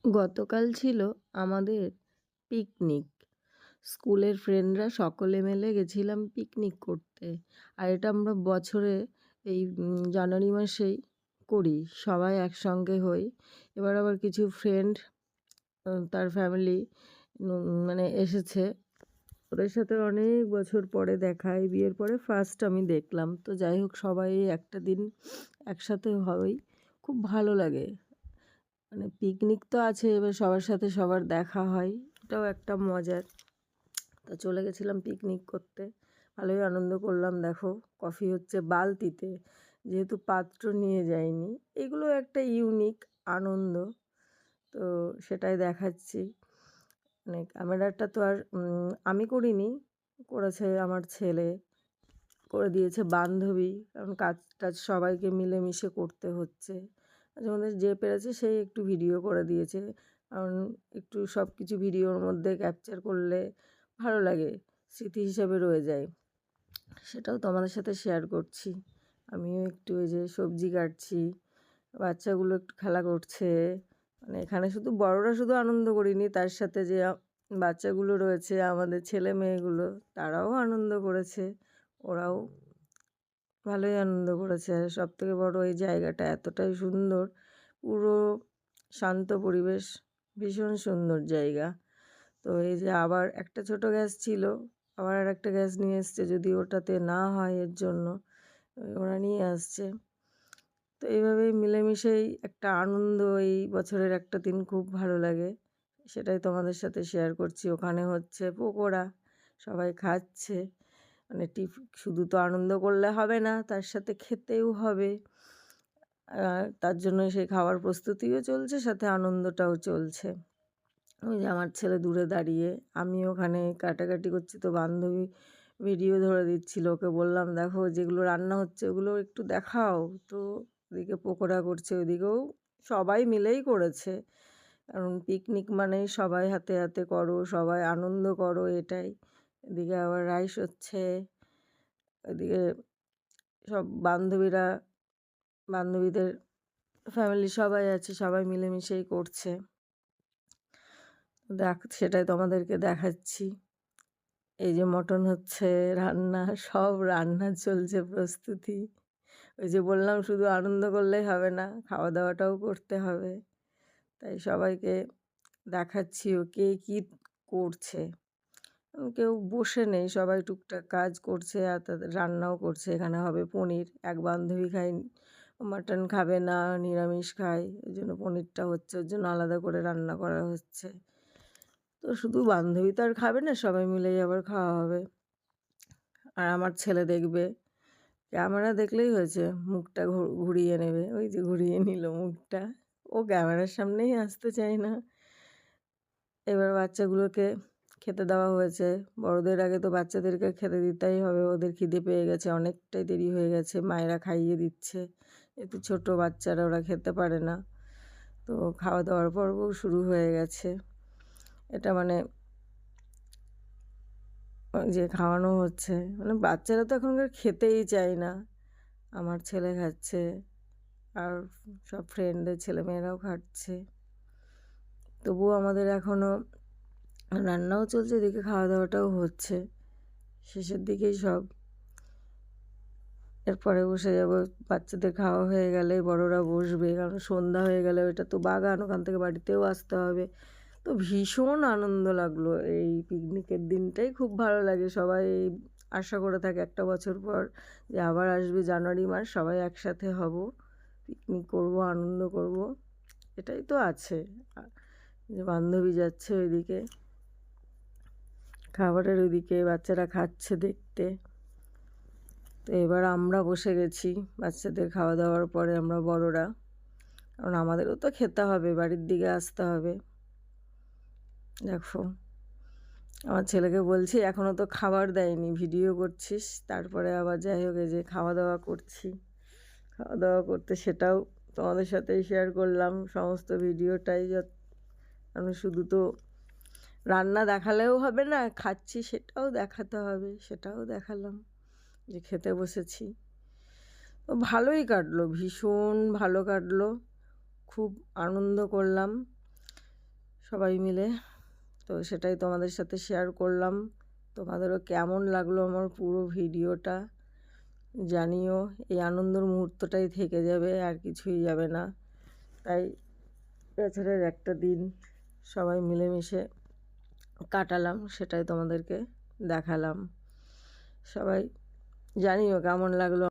গতকাল ছিল আমাদের পিকনিক। স্কুলের ফ্রেন্ডরা সকলে মিলে গেছিলাম পিকনিক করতে। আর এটা আমরা বছরে এই জানুয়ারি মাসেই করি, সবাই একসঙ্গে হই। এবার আবার কিছু ফ্রেন্ড তার ফ্যামিলি মানে এসেছে, ওদের সাথে অনেক বছর পরে দেখা, এই বিয়ের পরে ফার্স্ট আমি দেখলাম। তো যাই হোক, সবাই একটা দিন একসাথে হই, খুব ভালো লাগে। মানে পিকনিক তো আছে, এবার সবার সাথে সবার দেখা হয়, এটাও একটা মজার। তা চলে গেছিলাম পিকনিক করতে, ভালোই আনন্দ করলাম। দেখো, কফি হচ্ছে বালতিতে, যেহেতু পাত্র নিয়ে যাইনি। এগুলো একটা ইউনিক আনন্দ, তো সেটাই দেখাচ্ছি। মানে ক্যামেরাটা তো আর আমি করিনি, করেছে আমার ছেলে, করে দিয়েছে বান্ধবী, কারণ কাজ টাজ সবাইকে মিলেমিশে করতে হচ্ছে। মাঝে মধ্যে যে পেরেছে সেই একটু ভিডিও করে দিয়েছে, কারণ একটু সব কিছু ভিডিওর মধ্যে ক্যাপচার করলে ভালো লাগে, স্মৃতি হিসাবে রয়ে যায়। সেটাও তোমাদের সাথে শেয়ার করছি। আমিও একটু ওই যে সবজি কাটছি, বাচ্চাগুলো একটু খেলা করছে। মানে এখানে শুধু বড়রা শুধু আনন্দ করিনি, তার সাথে যে বাচ্চাগুলো রয়েছে, আমাদের ছেলে মেয়েগুলো, তারাও আনন্দ করেছে। ওরাও ভালোই আনন্দ করেছে। আর সবথেকে বড়, এই জায়গাটা এতটাই সুন্দর, পুরো শান্ত পরিবেশ, ভীষণ সুন্দর জায়গা। তো এই যে আবার একটা ছোট গ্যাস ছিল, আবার আর একটা গ্যাস নিয়ে এসছে, যদি ওটাতে না হয় এর জন্য ওরা নিয়ে আসছে। তো এইভাবেই মিলেমিশেই একটা আনন্দ, এই বছরের একটা দিন খুব ভালো লাগে, সেটাই তোমাদের সাথে শেয়ার করছি। ওখানে হচ্ছে পকোড়া, সবাই খাচ্ছে। মানে শুধু তো আনন্দ করলে হবে না, তার সাথে খেতেও হবে। তার জন্য সেই খাওয়ার প্রস্তুতিও চলছে, সাথে আনন্দটাও চলছে। ওই যে আমার ছেলে দূরে দাঁড়িয়ে, আমি ওখানে কাটাকাটি করছি, তো বান্ধবী ভিডিও ধরে দিচ্ছিল। ওকে বললাম, দেখো যেগুলো রান্না হচ্ছে ওগুলো একটু দেখাও। তো ওদিকে পকোড়া করছে, ওদিকেও সবাই মিলেই করেছে, কারণ পিকনিক মানেই সবাই হাতে হাতে করো, সবাই আনন্দ করো, এটাই। এদিকে আবার রাইস হচ্ছে, এদিকে সব বান্ধবীদের ফ্যামিলি সবাই আছে, সবাই মিলেমিশেই করছে। সেটাই তোমাদেরকে দেখাচ্ছি। এই যে মটন হচ্ছে, রান্না, সব রান্না চলছে, প্রস্তুতি। ওই যে বললাম, শুধু আনন্দ করলেই হবে না, খাওয়া দাওয়াটাও করতে হবে। তাই সবাইকে দেখাচ্ছিও কে কী করছে। কেউ বসে নেই, সবাই টুকটাক কাজ করছে, আর তাদের রান্নাও করছে। এখানে হবে পনির, এক বান্ধবী খায় মাটন, খাবে না, নিরামিষ খায়, ওই জন্য পনিরটা হচ্ছে, ওর জন্য আলাদা করে রান্না করা হচ্ছে। তো শুধু বান্ধবী তো আর খাবে না, সবাই মিলেই আবার খাওয়া হবে। আর আমার ছেলে দেখবে, ক্যামেরা দেখলেই হয়েছে, মুখটা ঘুরিয়ে নেবে। ওই যে ঘুরিয়ে নিল মুখটা, ও ক্যামেরার সামনেই আসতে চায় না। এবার বাচ্চাগুলোকে খেতে দেওয়া হয়েছে। বড়দের আগে তো বাচ্চাদেরকে খেতে দিতেই হবে, ওদের খিদে পেয়ে গেছে, অনেকটাই দেরি হয়ে গেছে, মায়েরা খাইয়ে দিচ্ছে। এতে ছোট বাচ্চারা, ওরা খেতে পারে না। তো খাওয়া দাওয়ার পর্বও শুরু হয়ে গেছে। এটা মানে যে খাওয়ানো হচ্ছে, মানে বাচ্চারা তো এখনকার খেতেই চায় না। আমার ছেলে খাচ্ছে, আর সব ফ্রেন্ডদের ছেলেমেয়েরাও খাচ্ছে। তবুও আমাদের এখনও রান্নাও চলছে, এদিকে খাওয়া দাওয়াটাও হচ্ছে, শেষের দিকেই সব। এরপরে বসে যাব, বাচ্চাদের খাওয়া হয়ে গেলে বড়রা বসবে, কারণ সন্ধ্যা হয়ে গেলে ওইটা তো বাগান, ওখান থেকে বাড়িতেও আসতে হবে। তো ভীষণ আনন্দ লাগলো, এই পিকনিকের দিনটাই খুব ভালো লাগে। সবাই আশা করে থাকে একটা বছর পর যে আবার আসবে জানুয়ারি মাস, সবাই একসাথে হব, পিকনিক করব, আনন্দ করব, এটাই তো আছে। যে বান্ধবী যাচ্ছে ওইদিকে খাবারের ওইদিকে, বাচ্চারা খাচ্ছে দেখতে। তো এবার আমরা বসে গেছি বাচ্চাদের খাওয়া দাওয়ার পরে, আমরা বড়রা, কারণ আমাদেরও তো খেতে হবে, বাড়ির দিকে আসতে হবে। দেখো, আমার ছেলেকে বলছি, এখনও তো খাবার দেয়নি, ভিডিও করছিস? তারপরে আবার যাই হোক, এই যে খাওয়া দাওয়া করছি, খাওয়া দাওয়া করতে সেটাও তোমাদের সাথেই শেয়ার করলাম, সমস্ত ভিডিওটাই। আমি শুধু তো রান্না দেখালেও হবে না, খাচ্ছি সেটাও দেখাতে হবে, সেটাও দেখালাম যে খেতে বসেছি। তো ভালোই কাটলো, ভীষণ ভালো কাটলো, খুব আনন্দ করলাম। সবাই মিলে। তো সেটাই তোমাদের সাথে শেয়ার করলাম। তোমাদেরও কেমন লাগলো আমার পুরো ভিডিওটা জানিও। এই আনন্দের মুহূর্তটাই থেকে যাবে, আর কিছুই যাবে না। তাই বছরের একটা দিন সবাই মিলেমিশে কাটালাম, সেটাই তোমাদেরকে দেখালাম। সবাই জানিও কেমন লাগলো।